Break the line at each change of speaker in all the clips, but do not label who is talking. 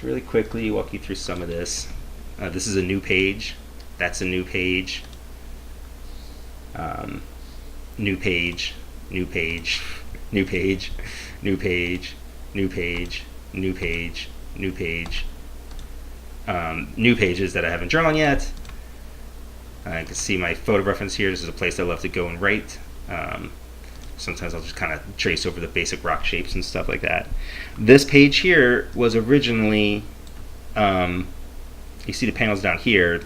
really quickly walk you through some of this. This is a new page. That's a new page. New page. New page. New page. New page. New page. New page. New page. New pages that I haven't drawn yet. I can see my photo reference here. This is a place I love to go and write. Sometimes I'll just kind of trace over the basic rock shapes and stuff like that. This page here was originally, you see the panels down here.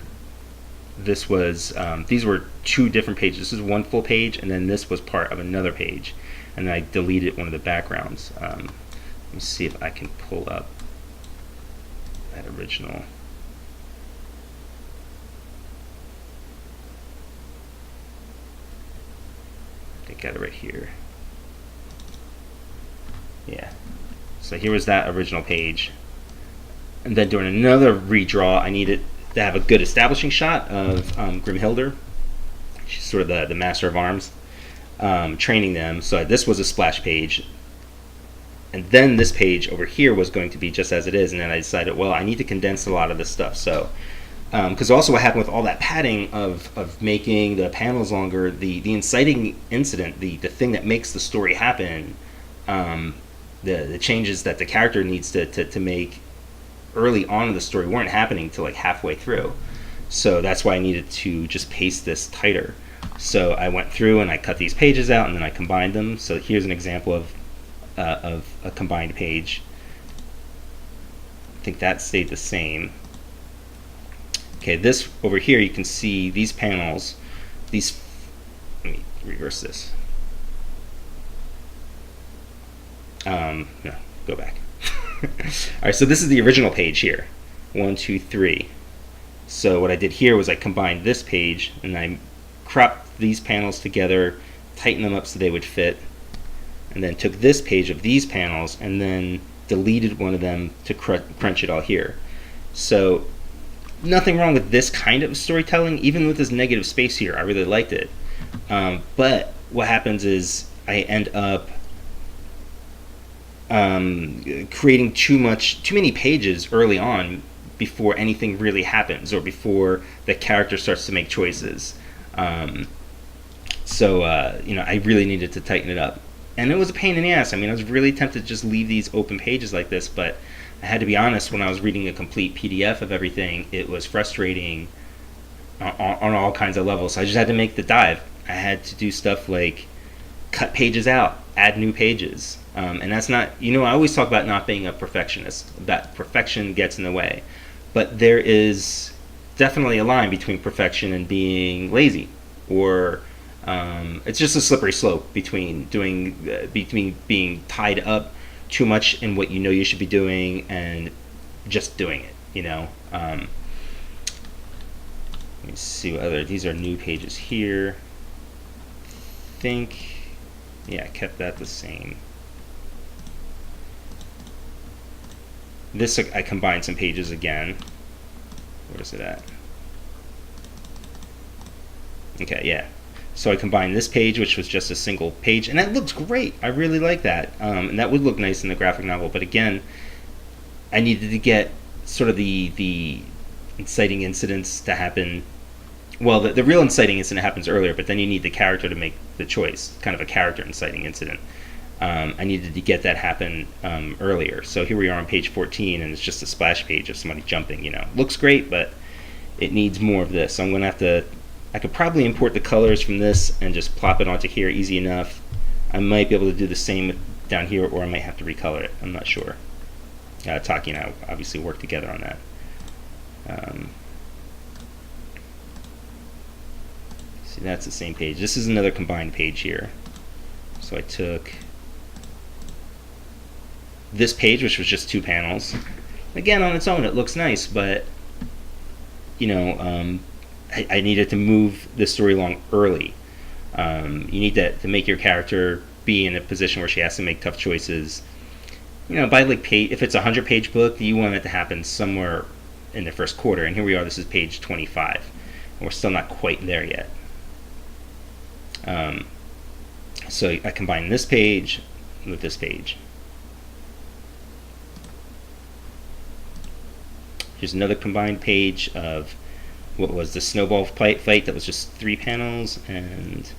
This was, these were two different pages. This is one full page, and then this was part of another page. And then I deleted one of the backgrounds. Let me see if I can pull up that original. I got it right here. Yeah. So here was that original page. And then during another redraw, I needed to have a good establishing shot of Grimhilder. She's sort of the master of arms, training them. So this was a splash page. And then this page over here was going to be just as it is. And then I decided, well, I need to condense a lot of this stuff. So, because also what happened with all that padding of making the panels longer, the inciting incident, the thing that makes the story happen, the changes that the character needs to make early on in the story weren't happening till like halfway through. So that's why I needed to just paste this tighter. So I went through and I cut these pages out and then I combined them. So here's an example of a combined page. I think that stayed the same. Okay, this over here, you can see these panels. Let me reverse this. No, go back. All right, so this is the original page here. 1, 2, 3. So what I did here was I combined this page and I cropped these panels together, tightened them up so they would fit, and then took this page of these panels and then deleted one of them to crunch it all here. So nothing wrong with this kind of storytelling, even with this negative space here. I really liked it. But what happens is I end up creating too many pages early on before anything really happens or before the character starts to make choices. So I really needed to tighten it up. And it was a pain in the ass. I mean, I was really tempted to just leave these open pages like this, but I had to be honest, when I was reading a complete PDF of everything, it was frustrating on all kinds of levels. So I just had to make the dive. I had to do stuff like cut pages out, add new pages. And that's not, I always talk about not being a perfectionist, that perfection gets in the way. But there is definitely a line between perfection and being lazy, or it's just a slippery slope between being tied up too much in what you should be doing and just doing it. Let me see what other. These are new pages here. I think, yeah, I kept that the same. This I combined some pages again. Where is it at? Okay, yeah. So I combined this page, which was just a single page, and that looks great. I really like that, and that would look nice in the graphic novel. But again, I needed to get sort of the inciting incidents to happen. Well, the real inciting incident happens earlier, but then you need the character to make the choice, kind of a character inciting incident. I needed to get that happen earlier. So here we are on page 14, and it's just a splash page of somebody jumping. Looks great, but it needs more of this. So I'm going to have to. I could probably import the colors from this and just plop it onto here easy enough. I might be able to do the same down here, or I might have to recolor it. I'm not sure. Taki and I obviously work together on that. See, that's the same page. This is another combined page here. So I took this page, which was just 2 panels. Again, on its own, it looks nice, but I needed to move the story along early. You need to make your character be in a position where she has to make tough choices. By if it's a 100-page book, you want it to happen somewhere in the first quarter. And here we are. This is page 25, and we're still not quite there yet. So I combine this page with this page. Here's another combined page of what was the snowball fight that was just 3 panels, and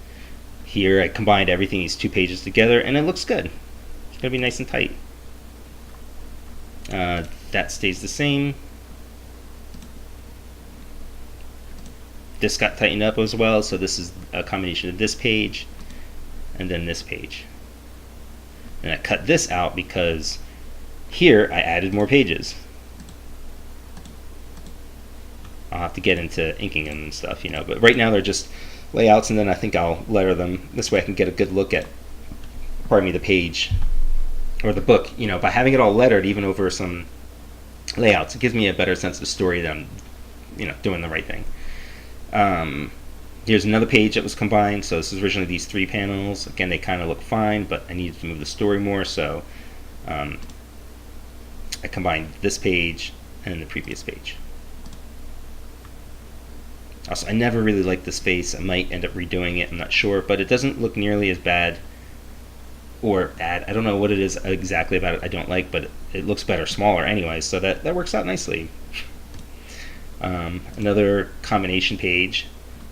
here I combined everything, these 2 pages together, and it looks good. It's going to be nice and tight. That stays the same. This got tightened up as well, so this is a combination of this page and then this page. And I cut this out because here I added more pages. I'll have to get into inking them and stuff, but right now they're just layouts, and then I think I'll letter them. This way I can get a good look at, the page or the book, by having it all lettered even over some layouts. It gives me a better sense of story that I'm, doing the right thing. Here's another page that was combined. So this is originally these 3 panels. Again, they kind of look fine, but I needed to move the story more, so I combined this page and the previous page. Also, I never really liked this face. I might end up redoing it, I'm not sure, but it doesn't look nearly as bad. Or bad, I don't know what it is exactly about it I don't like, but it looks better smaller anyway, so that works out nicely. Another combination page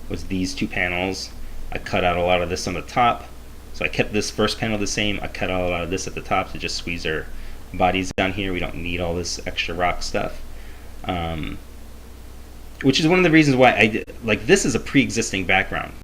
was these 2 panels. I cut out a lot of this on the top, so I kept this first panel the same. I cut out a lot of this at the top to just squeeze our bodies down here. We don't need all this extra rock stuff, which is one of the reasons why I did, this is a pre-existing background.